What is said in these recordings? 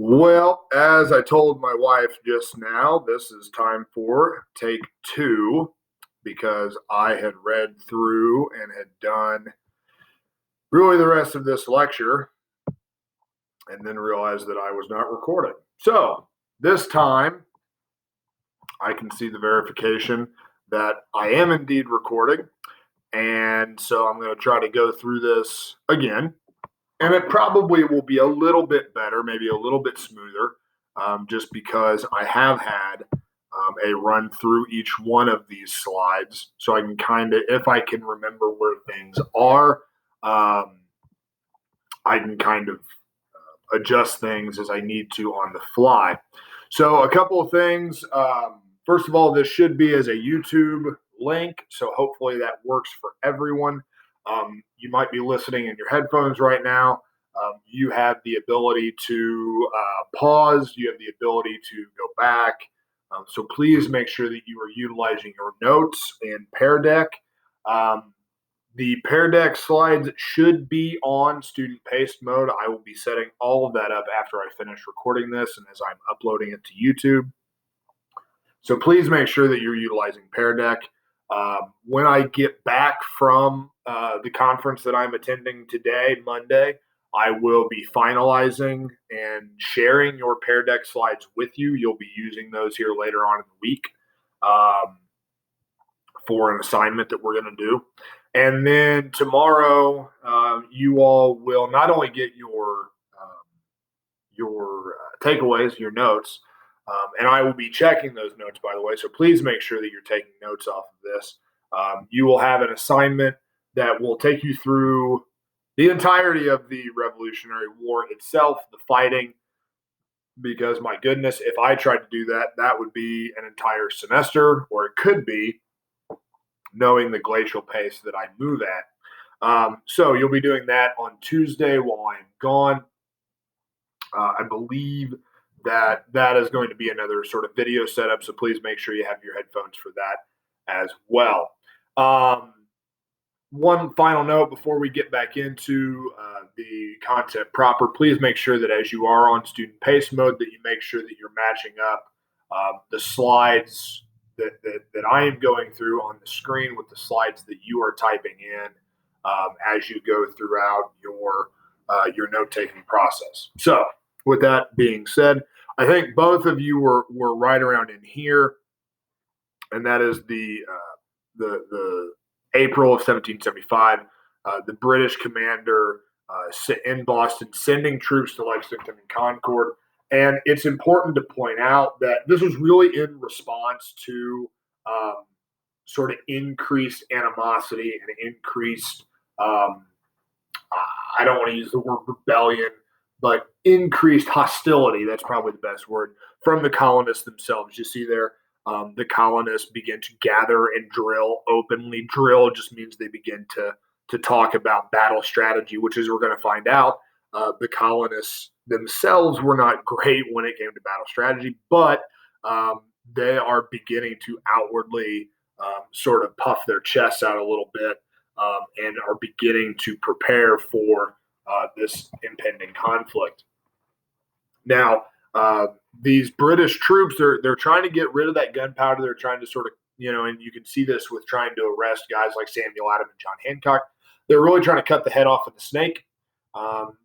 Well, as I told my wife just now, this is time for take two because I had read through and had done really the rest of this lecture and then realized that I was not recording. So this time I can see the verification that I am indeed recording. And so I'm going to try to go through this again. And it probably will be a little bit better, maybe a little bit smoother, just because I have had a run through each one of these slides. So I can kind of, if I can remember where things are, I can kind of adjust things as I need to on the fly. So a couple of things. First of all, this should be as a YouTube link. So hopefully that works for everyone. You might be listening in your headphones right now. You have the ability to pause. You have the ability to go back. So please make sure that you are utilizing your notes in Pear Deck. The Pear Deck slides should be on student paced mode. I will be setting all of that up after I finish recording this and as I'm uploading it to YouTube. So please make sure that you're utilizing Pear Deck. When I get back from the conference that I'm attending today, Monday, I will be finalizing and sharing your Pear Deck slides with you. You'll be using those here later on in the week for an assignment that we're going to do. And then tomorrow, you all will not only get your takeaways, your notes, and I will be checking those notes, by the way. So please make sure that you're taking notes off of this. You will have an assignment that will take you through the entirety of the Revolutionary War itself, the fighting, because my goodness, if I tried to do that, that would be an entire semester, or it could be, knowing the glacial pace that I move at. So you'll be doing that on Tuesday while I'm gone. I believe that is going to be another sort of video setup, so please make sure you have your headphones for that as well. One final note before we get back into the content proper, please make sure that as you are on student pace mode that you make sure that you're matching up the slides that I am going through on the screen with the slides that you are typing in as you go throughout your note-taking process. So with that being said, I think both of you were right around in here, and that is the April of 1775, the British commander in Boston sending troops to Lexington and Concord. And it's important to point out that this was really in response to sort of increased animosity and increased, I don't want to use the word rebellion, but increased hostility, that's probably the best word, from the colonists themselves. You see there, the colonists begin to gather and drill openly. Drill just means they begin to talk about battle strategy, which, as we're going to find out, the colonists themselves were not great when it came to battle strategy, but they are beginning to outwardly sort of puff their chests out a little bit and are beginning to prepare for this impending conflict. Now, these British troops, they're trying to get rid of that gunpowder. They're trying to sort of, and you can see this with trying to arrest guys like Samuel Adams and John Hancock. They're really trying to cut the head off of the snake.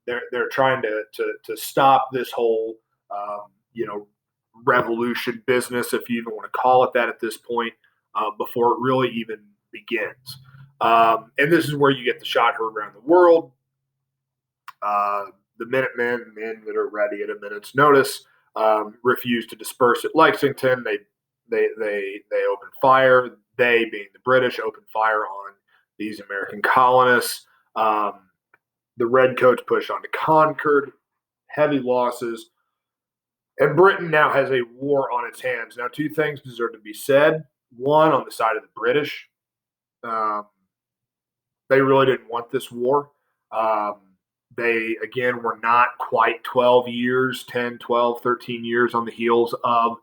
They're trying to stop this whole, revolution business, if you even want to call it that at this point, before it really even begins. And this is where you get the shot heard around the world. The Minutemen, men that are ready at a minute's notice, refuse to disperse at Lexington. They open fire. They, being the British, open fire on these American colonists. The Redcoats push on to Concord, heavy losses. And Britain now has a war on its hands. Now, two things deserve to be said. One, on the side of the British, they really didn't want this war. They, again, were not quite 12 years, 10, 12, 13 years on the heels of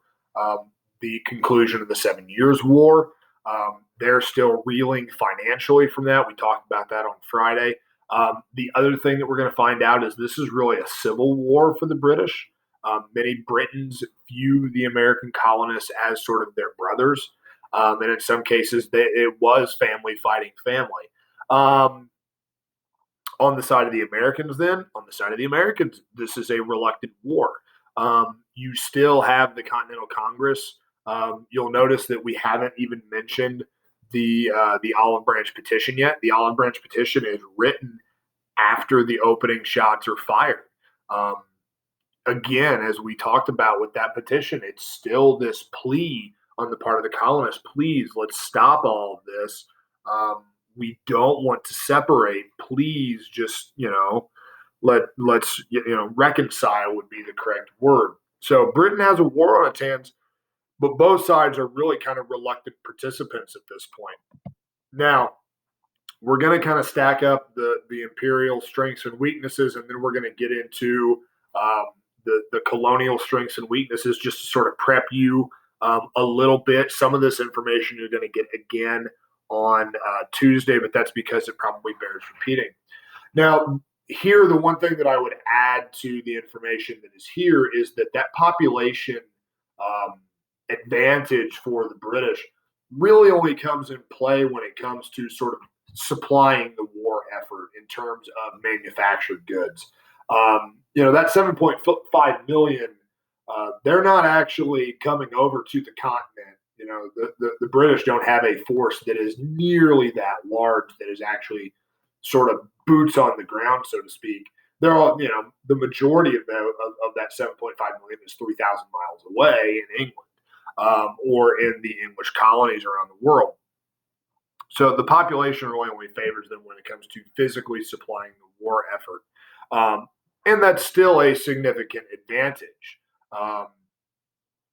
the conclusion of the 7 Years' War. They're still reeling financially from that. We talked about that on Friday. The other thing that we're going to find out is this is really a civil war for the British. Many Britons view the American colonists as sort of their brothers. And in some cases, it was family fighting family. On the side of the Americans, this is a reluctant war. You still have the Continental Congress. You'll notice that we haven't even mentioned the Olive Branch Petition yet. The Olive Branch Petition is written after the opening shots are fired. Again, as we talked about with that petition, it's still this plea on the part of the colonists. Please, let's stop all of this. We don't want to separate. Please, just let's reconcile would be the correct word. So Britain has a war on its hands, but both sides are really kind of reluctant participants at this point. Now, we're going to kind of stack up the imperial strengths and weaknesses, and then we're going to get into the colonial strengths and weaknesses just to sort of prep you a little bit. Some of this information you're going to get again on Tuesday, but that's because it probably bears repeating. Now, here, the one thing that I would add to the information that is here is that population advantage for the British really only comes in play when it comes to sort of supplying the war effort in terms of manufactured goods. That 7.5 million, they're not actually coming over to the continent. The British don't have a force that is nearly that large that is actually sort of boots on the ground, so to speak. They're all, the majority of that 7.5 million is 3,000 miles away in England or in the English colonies around the world. So the population really only favors them when it comes to physically supplying the war effort. And that's still a significant advantage.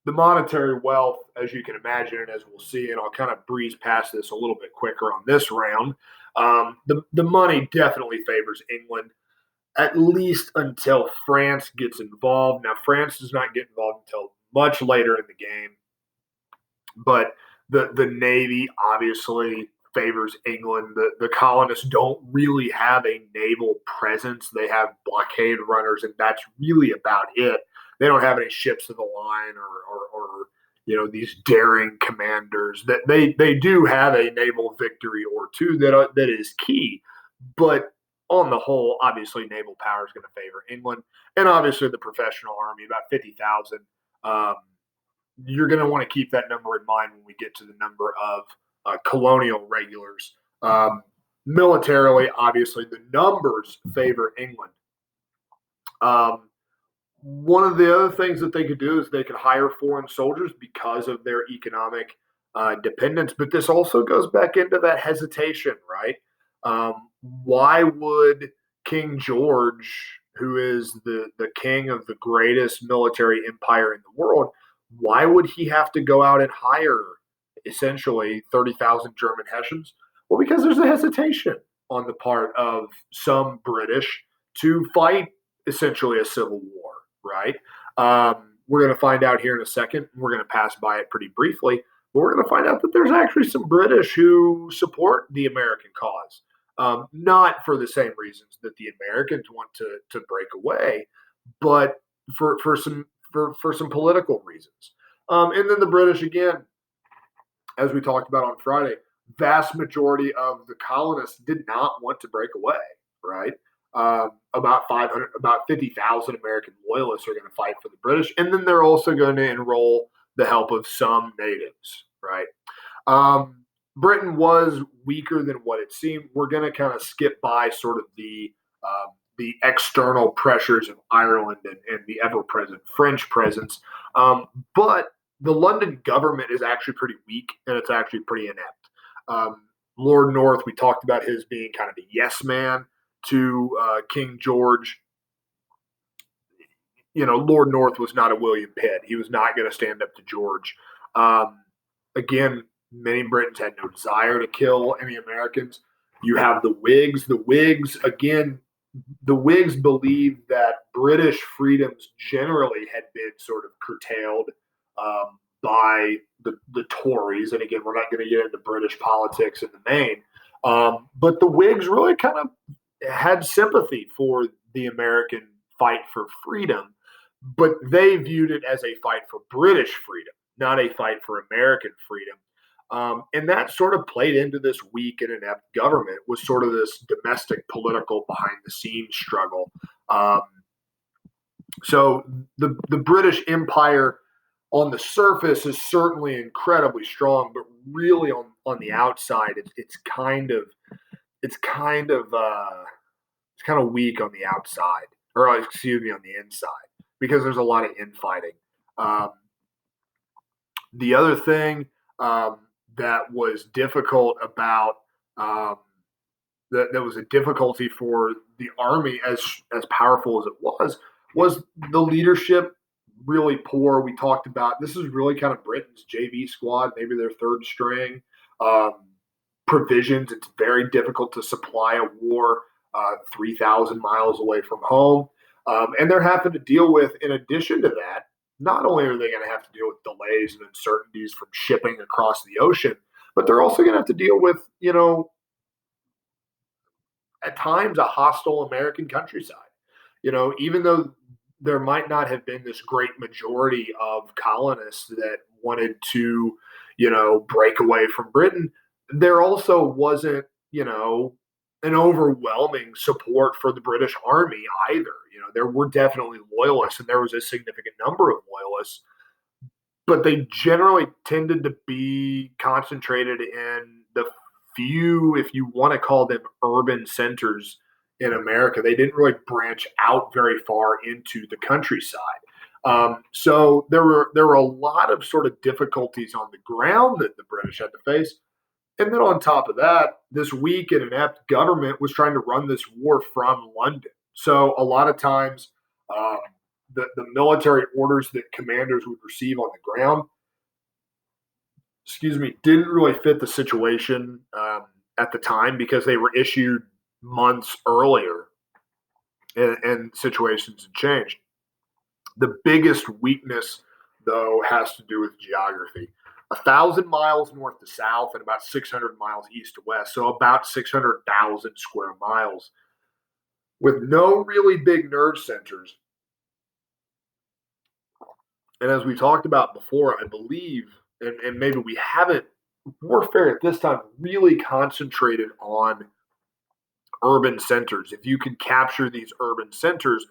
The monetary wealth, as you can imagine, and as we'll see, and I'll kind of breeze past this a little bit quicker on this round, the money definitely favors England, at least until France gets involved. Now, France does not get involved until much later in the game, but the Navy obviously favors England. The colonists don't really have a naval presence. They have blockade runners, and that's really about it. They don't have any ships of the line or these daring commanders. That they do have a naval victory or two that is key, but on the whole, obviously naval power is going to favor England, and obviously the professional army, about 50,000. You're going to want to keep that number in mind when we get to the number of colonial regulars. Militarily, obviously, the numbers favor England. One of the other things that they could do is they could hire foreign soldiers because of their economic dependence. But this also goes back into that hesitation, right? Why would King George, who is the king of the greatest military empire in the world, why would he have to go out and hire essentially 30,000 German Hessians? Well, because there's a hesitation on the part of some British to fight essentially a civil war, right? We're going to find out here in a second. We're going to pass by it pretty briefly, but we're going to find out that there's actually some British who support the American cause, not for the same reasons that the Americans want to break away, but for some political reasons. And then the British, again, as we talked about on Friday, vast majority of the colonists did not want to break away, right? About 50,000 American loyalists are going to fight for the British, and then they're also going to enroll the help of some natives, right? Britain was weaker than what it seemed. We're going to kind of skip by sort of the external pressures of Ireland and the ever-present French presence, but the London government is actually pretty weak, and it's actually pretty inept. Lord North, we talked about his being kind of a yes man to King George. Lord North was not a William Pitt. He was not going to stand up to George. Again, many Britons had no desire to kill any Americans. You have the Whigs. The Whigs believed that British freedoms generally had been sort of curtailed by the Tories. And again, we're not going to get into British politics in the main. But the Whigs really kind of had sympathy for the American fight for freedom. but they viewed it as a fight for British freedom, not a fight for American freedom. And that sort of played into this weak and inept government, was sort of this domestic political behind the scenes struggle. Um, so the British Empire on the surface is certainly incredibly strong, but really on the outside, it's kind of it's kind of it's kind of weak on the outside, or excuse me, on the inside, because there's a lot of infighting. Um, the other thing um, that was difficult about that was a difficulty for the army, as powerful as it was the leadership really poor. We talked about this is really kind of Britain's JV squad, maybe their third string. Um, Provisions. It's very difficult to supply a war 3,000 miles away from home. And they're having to deal with, in addition to that, not only are they going to have to deal with delays and uncertainties from shipping across the ocean, but they're also going to have to deal with, at times a hostile American countryside. Even though there might not have been this great majority of colonists that wanted to, break away from Britain, there also wasn't, an overwhelming support for the British Army either. There were definitely loyalists, and there was a significant number of loyalists, but they generally tended to be concentrated in the few, if you want to call them urban centers in America. They didn't really branch out very far into the countryside. So there were a lot of sort of difficulties on the ground that the British had to face. And then on top of that, this weak and inept government was trying to run this war from London. So a lot of times, um, the military orders that commanders would receive on the ground, didn't really fit the situation at the time, because they were issued months earlier, and situations had changed. The biggest weakness, though, has to do with geography. 1,000 miles north to south and about 600 miles east to west, so about 600,000 square miles, with no really big nerve centers. And as we talked about before, I believe, and maybe we haven't, warfare at this time really concentrated on urban centers. If you can capture these urban centers,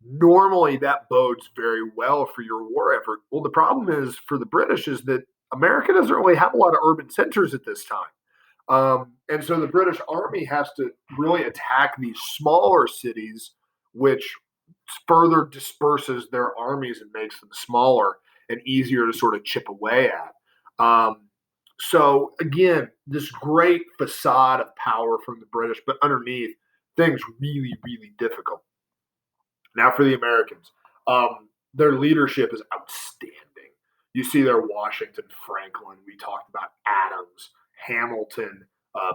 normally that bodes very well for your war effort. Well, the problem is for the British is that America doesn't really have a lot of urban centers at this time. And so the British Army has to really attack these smaller cities, which further disperses their armies and makes them smaller and easier to sort of chip away at. So again, this great facade of power from the British, but underneath, things really, really difficult. Now for the Americans, their leadership is outstanding. You see their Washington, Franklin. We talked about Adams, Hamilton,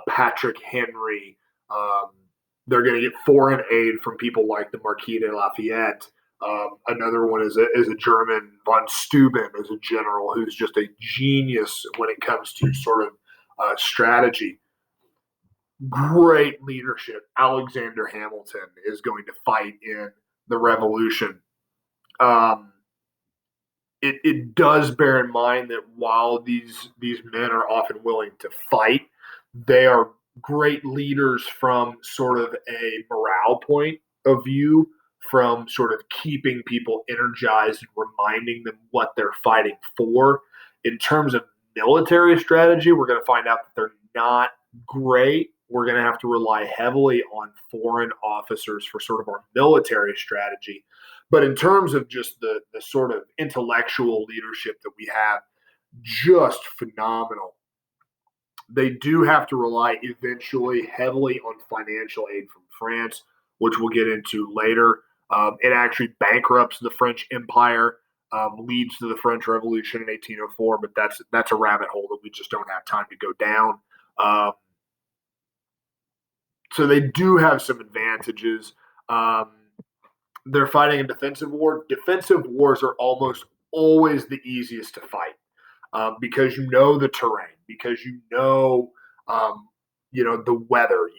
Patrick Henry. Um, they're going to get foreign aid from people like the Marquis de Lafayette. Another one is a German, von Steuben, as a general who's just a genius when it comes to sort of strategy. Great leadership. Alexander Hamilton is going to fight in the Revolution. Um, it does bear in mind that while these men are often willing to fight, they are great leaders from sort of a morale point of view, from sort of keeping people energized and reminding them what they're fighting for. In terms of military strategy, we're going to find out that they're not great. We're going to have to rely heavily on foreign officers for sort of our military strategy. But in terms of just the sort of intellectual leadership that we have, just phenomenal. They do have to rely eventually heavily on financial aid from France, which we'll get into later. It actually bankrupts the French Empire, leads to the French Revolution in 1804, but that's a rabbit hole that we just don't have time to go down. So they do have some advantages. They're fighting a defensive war. Defensive wars are almost always the easiest to fight, because you know the terrain, because the weather,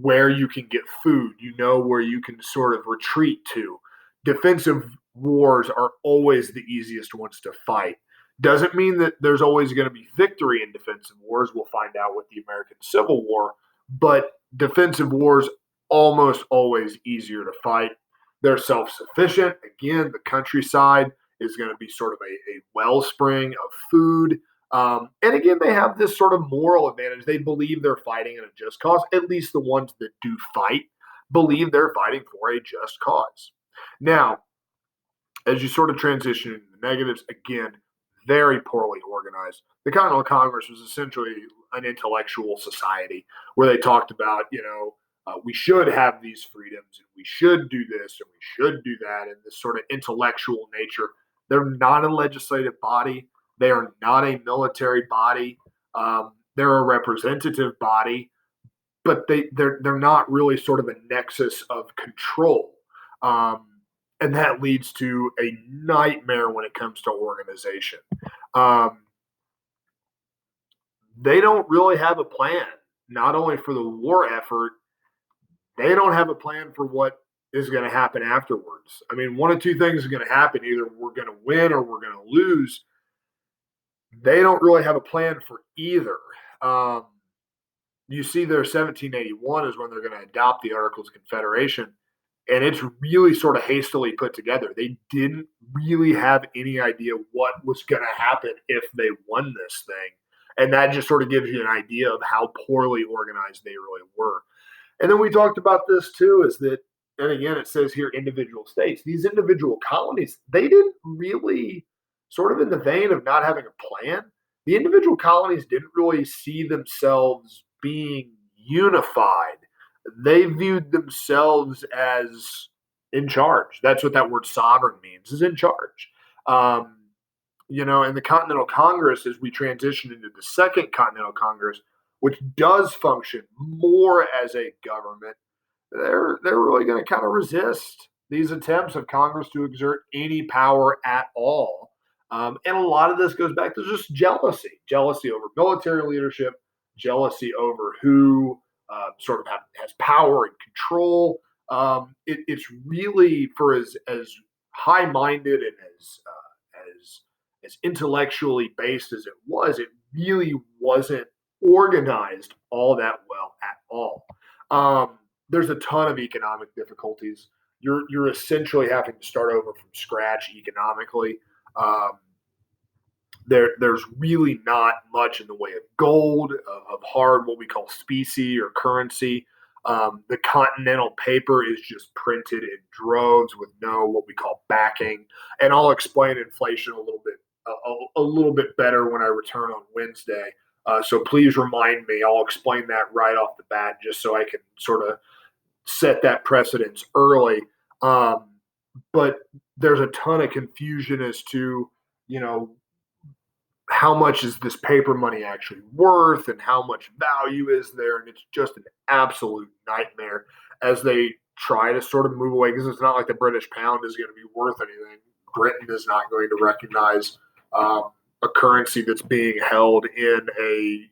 where you can get food, where you can sort of retreat to. defensive wars are always the easiest ones to fight. Doesn't mean that there's always going to be victory in defensive wars. We'll find out with the American Civil War, but defensive wars almost always easier to fight. They're self-sufficient. Again, the countryside is going to be sort of a wellspring of food. And again, they have this sort of moral advantage. They believe they're fighting in a just cause. At least the ones that do fight believe they're fighting for a just cause. Now, as you sort of transition into the negatives, again, very poorly organized. The Continental Congress was essentially an intellectual society where they talked about, we should have these freedoms and we should do this and we should do that, and this sort of intellectual nature. They're not a legislative body. They are not a military body. They're a representative body, but they're not really sort of a nexus of control. And that leads to a nightmare when it comes to organization. They don't really have a plan, not only for the war effort, they don't have a plan for what is going to happen afterwards. I mean, one of two things is going to happen. Either we're going to win or we're going to lose. They don't really have a plan for either. You see their 1781 is when they're going to adopt the Articles of Confederation, and it's really sort of hastily put together. They didn't really have any idea what was going to happen if they won this thing. And that just sort of gives you an idea of how poorly organized they really were. And then we talked about this too, is that, and again, it says here individual states. These individual colonies, they didn't really, sort of in the vein of not having a plan, the individual colonies didn't really see themselves being unified. They viewed themselves as in charge. That's what that word sovereign means, is in charge. In the Continental Congress, as we transition into the Second Continental Congress, which does function more as a government, they're really going to kind of resist these attempts of Congress to exert any power at all. And a lot of this goes back to just jealousy over military leadership, jealousy over who sort of has power and control. It's really, for as high-minded and as intellectually based as it really wasn't organized all that well at all. There's a ton of economic difficulties. You're essentially having to start over from scratch economically. There's really not much in the way of gold, of hard, what we call specie or currency. The continental paper is just printed in droves with no what we call backing. And I'll explain inflation a little bit better when I return on Wednesday. So please remind me. I'll explain that right off the bat, just so I can sort of set that precedence early. But there's a ton of confusion as to, how much is this paper money actually worth and how much value is there. And it's just an absolute nightmare as they try to sort of move away, because it's not like the British pound is going to be worth anything. Britain is not going to recognize a currency that's being held in a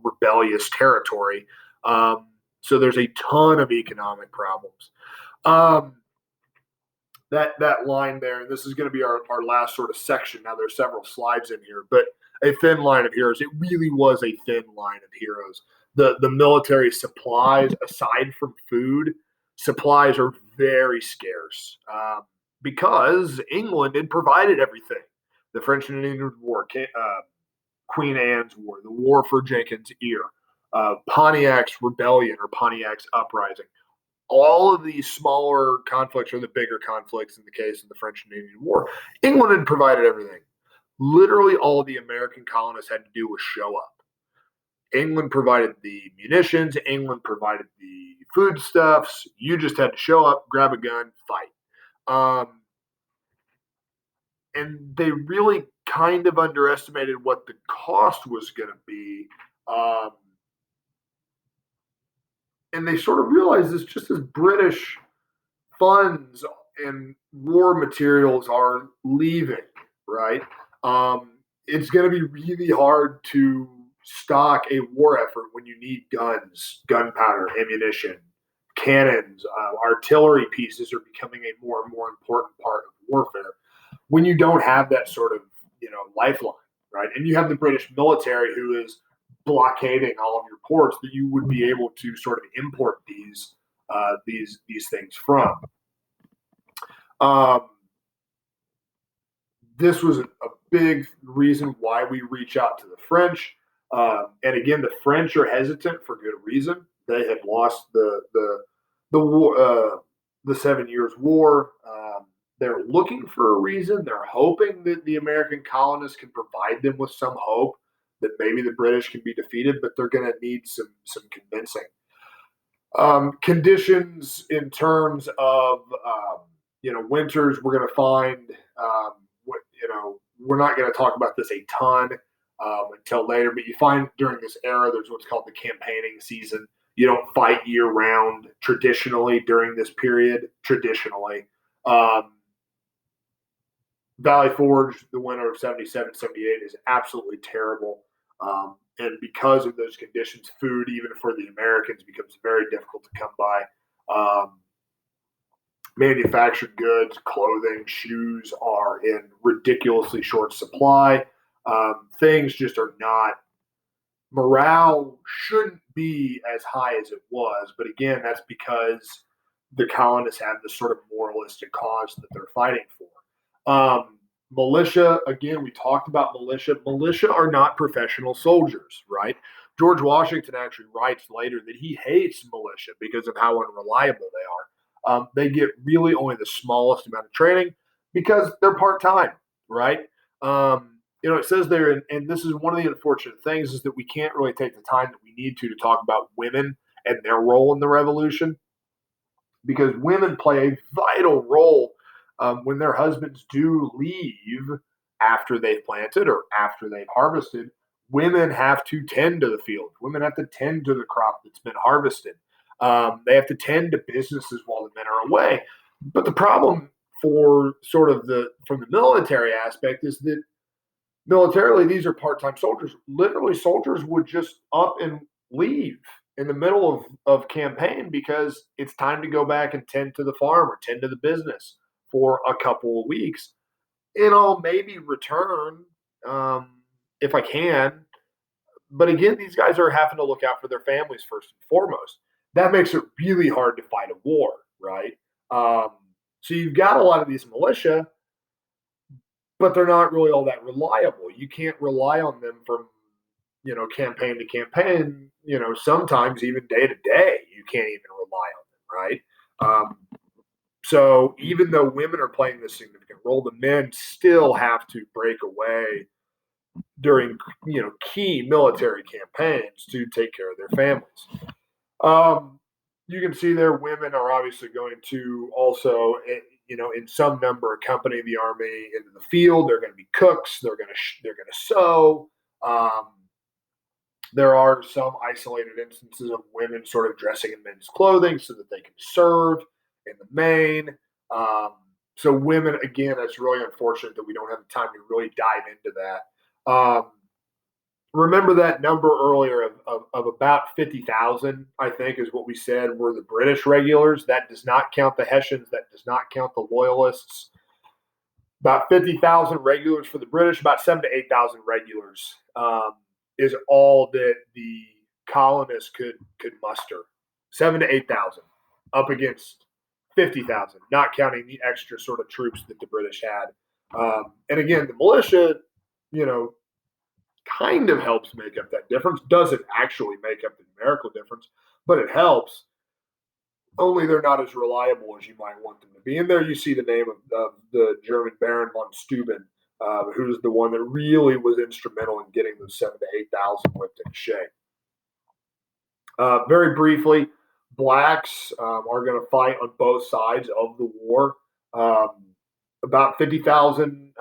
rebellious territory. So there's a ton of economic problems. That line there, and this is going to be our last sort of section. Now there's several slides in here, but a thin line of heroes. It really was a thin line of heroes. The military supplies, aside from food, supplies are very scarce because England had provided everything. The French and Indian War, Queen Anne's War, the War for Jenkins' Ear, Pontiac's Rebellion or Pontiac's Uprising. All of these smaller conflicts are the bigger conflicts in the case of the French and Indian War. England had provided everything. Literally all the American colonists had to do was show up. England provided the munitions. England provided the foodstuffs. You just had to show up, grab a gun, fight. And they really kind of underestimated what the cost was going to be. And they sort of realized this just as British funds and war materials are leaving, right? It's going to be really hard to stock a war effort when you need guns, gunpowder, ammunition, cannons, artillery pieces are becoming a more and more important part of warfare. When you don't have that sort of, lifeline, right? And you have the British military who is blockading all of your ports that you would be able to sort of import these things from. This was a big reason why we reach out to the French. And again, the French are hesitant for good reason. They had lost the war, the 7 Years' War. They're looking for a reason. They're hoping that the American colonists can provide them with some hope that maybe the British can be defeated, but they're going to need some convincing. Conditions in terms of winters, we're going to find. We're not going to talk about this a ton until later, but you find during this era there's what's called the campaigning season. You don't fight year round traditionally during this period. Valley Forge, the winter of 77, 78 is absolutely terrible. And because of those conditions, food, even for the Americans, becomes very difficult to come by. Manufactured goods, clothing, shoes are in ridiculously short supply. Things just are not. Morale shouldn't be as high as it was, but again, that's because the colonists have this sort of moralistic cause that they're fighting for. Militia, again, we talked about militia. Militia are not professional soldiers, right? George Washington actually writes later that he hates militia because of how unreliable they are. They get really only the smallest amount of training because they're part-time, right? It says there, and this is one of the unfortunate things, is that we can't really take the time that we need to talk about women and their role in the revolution, because women play a vital role when their husbands do leave after they've planted or after they've harvested. Women have to tend to the field. Women have to tend to the crop that's been harvested. They have to tend to businesses while the men are away. But the problem for from the military aspect is that militarily, these are part-time soldiers. Literally, soldiers would just up and leave in the middle of campaign because it's time to go back and tend to the farm or tend to the business for a couple of weeks. And I'll maybe return if I can. But again, these guys are having to look out for their families first and foremost. That makes it really hard to fight a war, right? So you've got a lot of these militia, but they're not really all that reliable. You can't rely on them from, campaign to campaign. Sometimes even day to day, you can't even rely on them, right? So even though women are playing this significant role, the men still have to break away during, key military campaigns to take care of their families. You can see there, women are obviously going to also, in some number, accompany the army into the field. They're going to be cooks. They're going to sew. There are some isolated instances of women sort of dressing in men's clothing so that they can serve in the main. So women, again, it's really unfortunate that we don't have the time to really dive into that. Remember that number earlier of about 50,000, I think, is what we said were the British regulars. That does not count the Hessians. That does not count the Loyalists. About 50,000 regulars for the British, about 7,000 to 8,000 regulars is all that the colonists could muster. 7,000 to 8,000 up against 50,000, not counting the extra sort of troops that the British had. And again, the militia, kind of helps make up that difference. Doesn't actually make up the numerical difference, but it helps. Only they're not as reliable as you might want them to be. And there you see the name of the German Baron von Steuben, who's the one that really was instrumental in getting those 7,000 to 8,000 whipped into shape. Very briefly, blacks are going to fight on both sides of the war. About 50,000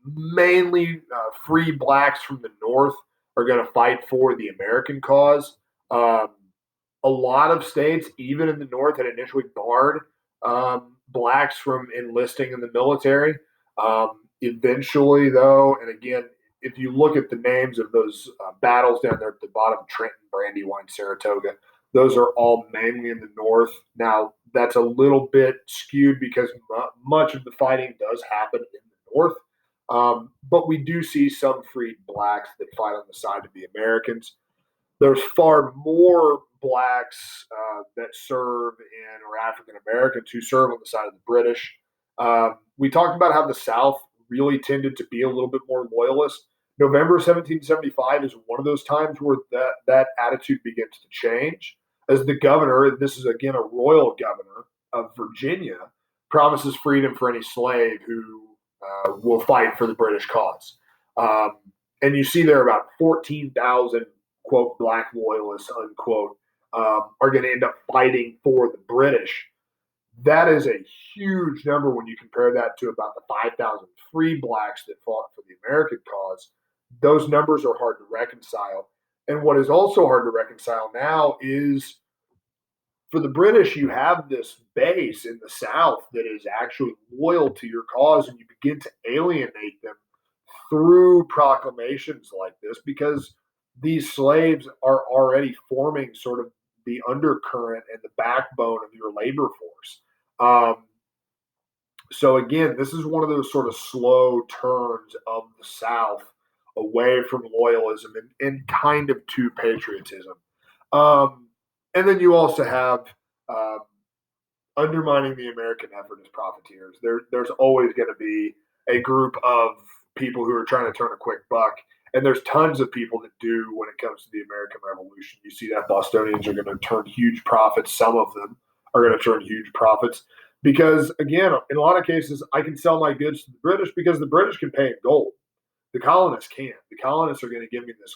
mainly free blacks from the North are going to fight for the American cause. A lot of states, even in the North, had initially barred blacks from enlisting in the military. Eventually, though, and again, if you look at the names of those battles down there at the bottom, Trenton, Brandywine, Saratoga, Those are all mainly in the north. Now, that's a little bit skewed because much of the fighting does happen in the north. But we do see some freed blacks that fight on the side of the Americans. There's far more blacks that serve in, or African Americans who serve on the side of the British. We talked about how the South really tended to be a little bit more loyalist. November 1775 is one of those times where that attitude begins to change as the governor, this is again a royal governor of Virginia, promises freedom for any slave who will fight for the British cause. And you see there about 14,000, quote, black loyalists, unquote, are going to end up fighting for the British. That is a huge number when you compare that to about the 5,000 free blacks that fought for the American cause. Those numbers are hard to reconcile. And what is also hard to reconcile now is for the British, you have this base in the South that is actually loyal to your cause, and you begin to alienate them through proclamations like this because these slaves are already forming sort of the undercurrent and the backbone of your labor force. So again, this is one of those sort of slow turns of the South away from loyalism and kind of to patriotism. And then you also have um, undermining the American effort as profiteers. There's always going to be a group of people who are trying to turn a quick buck. And there's tons of people that do when it comes to the American Revolution. You see that Bostonians are going to turn huge profits. Some of them are going to turn huge profits because, again, in a lot of cases, I can sell my goods to the British because the British can pay in gold. The colonists can't. The colonists are going to give me this,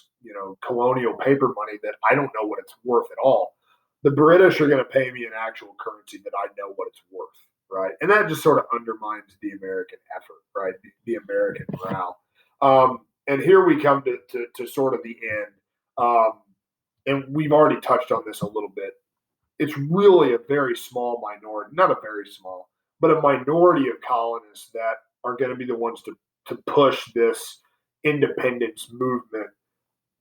colonial paper money that I don't know what it's worth at all. The British are going to pay me an actual currency that I know what it's worth, right? And that just sort of undermines the American effort, right? The American morale. And here we come to sort of the end. And we've already touched on this a little bit. It's really a very small minority, not a very small, but a minority of colonists that are going to be the ones to push this independence movement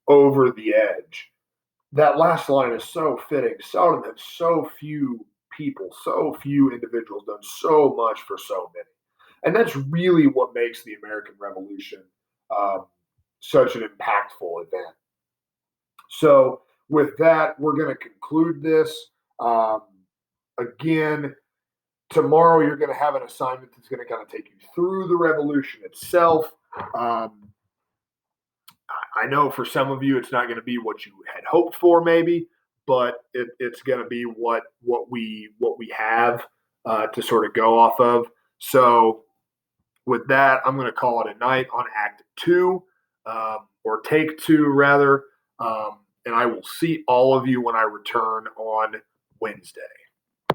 over the edge. That last line is so fitting. Seldom have so few people, so few individuals done so much for so many. And that's really what makes the American Revolution um, such an impactful event. So, with that, we're going to conclude this. Um, Again, tomorrow you're going to have an assignment that's going to kind of take you through the revolution itself. Um, I know for some of you it's not going to be what you had hoped for, maybe, but it's going to be what we have to sort of go off of. So with that, I'm going to call it a night on Act Two, or Take Two rather, and I will see all of you when I return on Wednesday.